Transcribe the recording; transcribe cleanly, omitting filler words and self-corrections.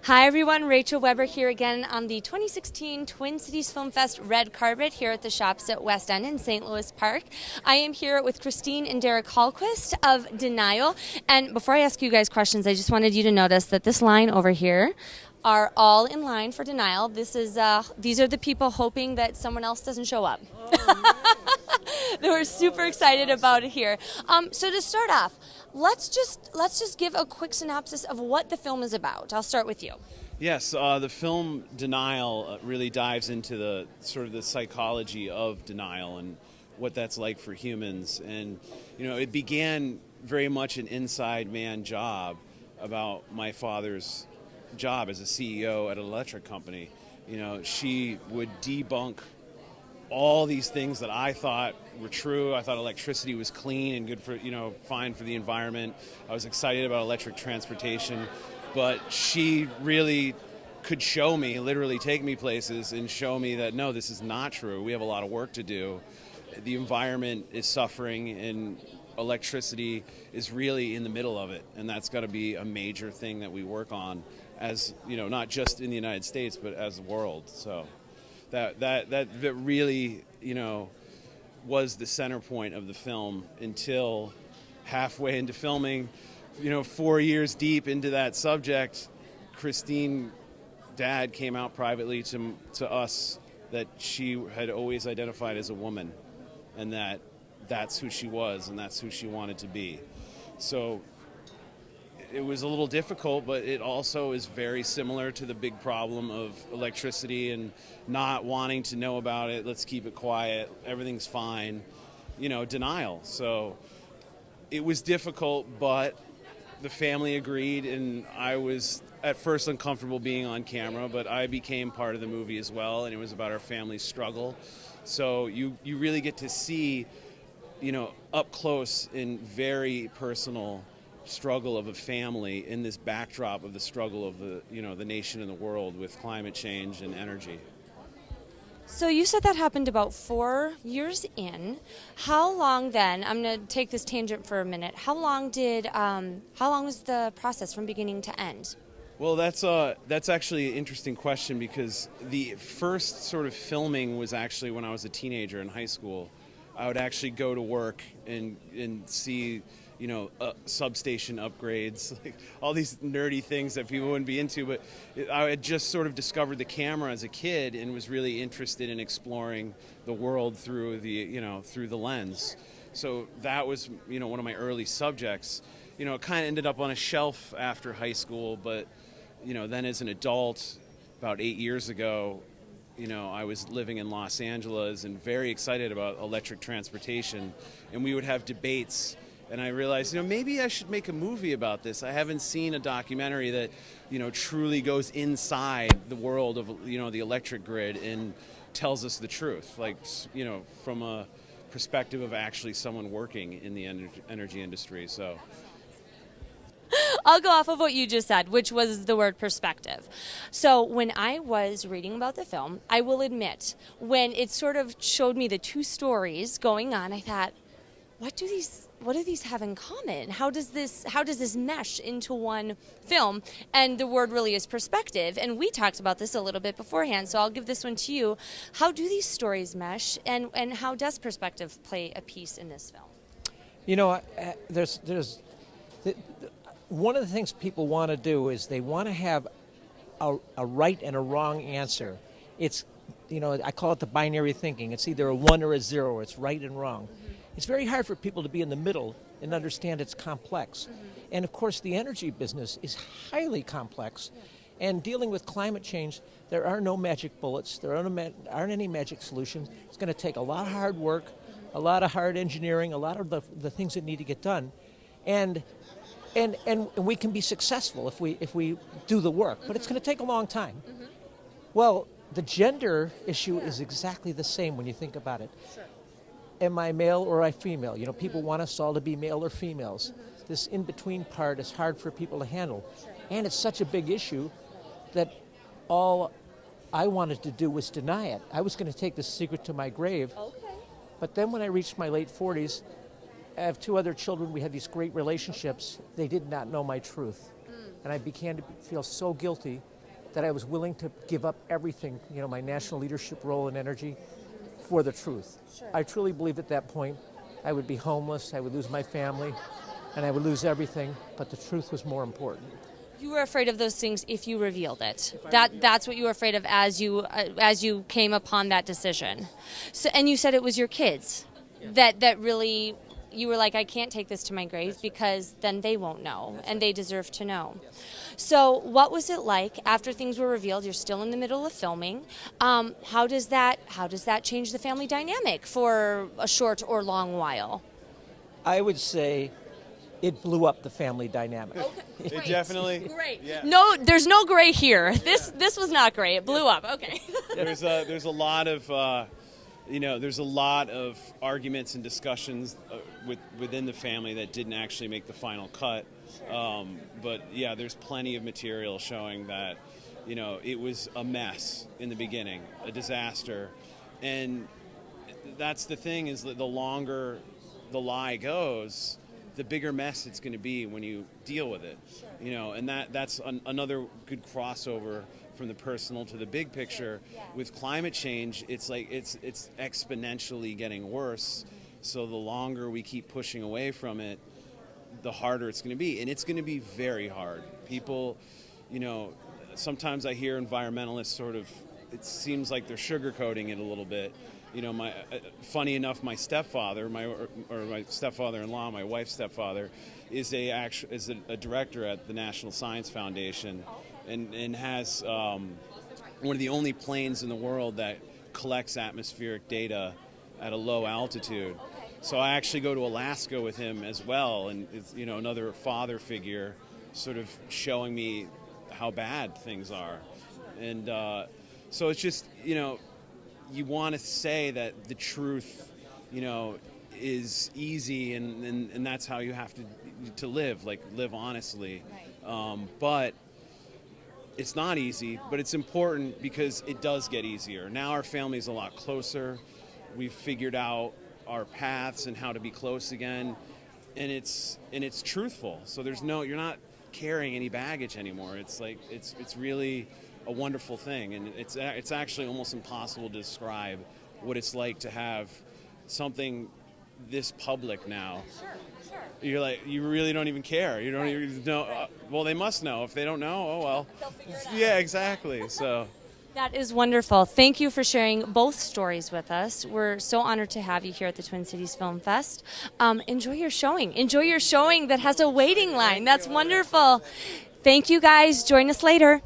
Hi everyone, Rachel Weber here again on the 2016 Twin Cities Film Fest red carpet here at the Shops at West End in St. Louis Park. I am here with Christine and Derek Hallquist of Denial. And before I ask you guys questions, I just wanted you to notice that this line over here are all in line for Denial. These are the people hoping that someone else doesn't show up. They were super excited about it here. So to start off, let's just give a quick synopsis of what the film is about. I'll start with you. Yes, the film Denial really dives into the sort of the psychology of denial and what that's like for humans. And it began very much an inside man job about my father's job as a CEO at an electric company. She would debunk all these things that I thought were true. I thought electricity was clean and good for, fine for the environment. I was excited about electric transportation, but she really could show me, literally take me places and show me that, no, this is not true. We have a lot of work to do. The environment is suffering and electricity is really in the middle of it. And that's got to be a major thing that we work on as, not just in the United States, but as the world. So that really, was the center point of the film until halfway into filming, 4 years deep into that subject. Christine Dad came out privately to us that she had always identified as a woman and that's who she was and that's who she wanted to be. So it was a little difficult, but it also is very similar to the big problem of electricity and not wanting to know about it. Let's keep it quiet. Everything's fine. Denial. So it was difficult, but the family agreed, and I was at first uncomfortable being on camera, but I became part of the movie as well, and it was about our family's struggle. So you really get to see, up close and very personal struggle of a family in this backdrop of the struggle of the nation and the world with climate change and energy. So you said that happened about 4 years in. How long then? I'm going to take this tangent for a minute. How long was the process from beginning to end? Well, that's actually an interesting question because the first sort of filming was actually when I was a teenager in high school. I would actually go to work and see substation upgrades, like all these nerdy things that people wouldn't be into. But I had just sort of discovered the camera as a kid and was really interested in exploring the world through the lens. So that was, one of my early subjects. It kind of ended up on a shelf after high school, but, then as an adult, about 8 years ago, I was living in Los Angeles and very excited about electric transportation, and we would have debates. And I realized, maybe I should make a movie about this. I haven't seen a documentary that, truly goes inside the world of, the electric grid and tells us the truth, like, from a perspective of actually someone working in the energy industry. So I'll go off of what you just said, which was the word perspective. So when I was reading about the film, I will admit, when it sort of showed me the two stories going on, I thought, what do these have in common? How does this mesh into one film? And the word really is perspective. And we talked about this a little bit beforehand, so I'll give this one to you. How do these stories mesh, and how does perspective play a piece in this film? There's one of the things people want to do is they want to have a right and a wrong answer. It's, I call it the binary thinking. It's either a 1 or a 0. It's right and wrong. Mm-hmm. It's very hard for people to be in the middle and understand it's complex. Mm-hmm. And of course, the energy business is highly complex. Yeah. And dealing with climate change, there are no magic bullets. There aren't any magic solutions. It's going to take a lot of hard work, a lot of hard engineering, a lot of the things that need to get done. And we can be successful if we do the work, but it's going to take a long time. Mm-hmm. Well, the gender issue is exactly the same when you think about it. Sure. Am I male or am I female? People want us all to be male or females. Mm-hmm. This in-between part is hard for people to handle. Sure. And it's such a big issue that all I wanted to do was deny it. I was going to take the secret to my grave. Okay. But then when I reached my late 40s, I have 2 other children. We had these great relationships. They did not know my truth. and I began to feel so guilty that I was willing to give up everything, my national leadership role and energy, for the truth. Sure. I truly believed at that point I would be homeless, I would lose my family, and I would lose everything, but the truth was more important. You were afraid of those things if you revealed it. That's what you were afraid of as you came upon that decision. So, and you said it was your kids that really, you were like, I can't take this to my grave because then they won't know, and they deserve to know. So what was it like after things were revealed? You're still in the middle of filming. How does that change the family dynamic for a short or long while? I would say it blew up the family dynamic. Okay. It definitely. Great. Yeah. No, there's no gray here. This was not gray. It blew up. Okay. There's a lot of there's a lot of arguments and discussions within the family that didn't actually make the final cut. But yeah, there's plenty of material showing that it was a mess in the beginning, a disaster, and that's the thing, is that the longer the lie goes, the bigger mess it's going to be when you deal with it. And that's another good crossover from the personal to the big picture. With climate change, it's like it's exponentially getting worse. So the longer we keep pushing away from it, the harder it's going to be, and it's going to be very hard. People, sometimes I hear environmentalists sort of, it seems like they're sugarcoating it a little bit. Funny enough, my stepfather, my stepfather-in-law, my wife's stepfather, is a director at the National Science Foundation, and has one of the only planes in the world that collects atmospheric data at a low altitude. So I actually go to Alaska with him as well, and it's, another father figure, sort of showing me how bad things are, and so it's just you want to say that the truth, is easy, and that's how you have to live honestly. But it's not easy, but it's important because it does get easier. Now our family's a lot closer. We've figured out our paths and how to be close again, and it's truthful. So you're not carrying any baggage anymore. It's like it's really a wonderful thing, and it's actually almost impossible to describe what it's like to have something this public now. Sure. You're like, you really don't even care. You don't even know. Well, they must know. If they don't know, oh well. They'll figure it out. Yeah, exactly. So. That is wonderful. Thank you for sharing both stories with us. We're so honored to have you here at the Twin Cities Film Fest. Enjoy your showing. Enjoy your showing that has a waiting line. That's wonderful. Thank you, guys. Join us later.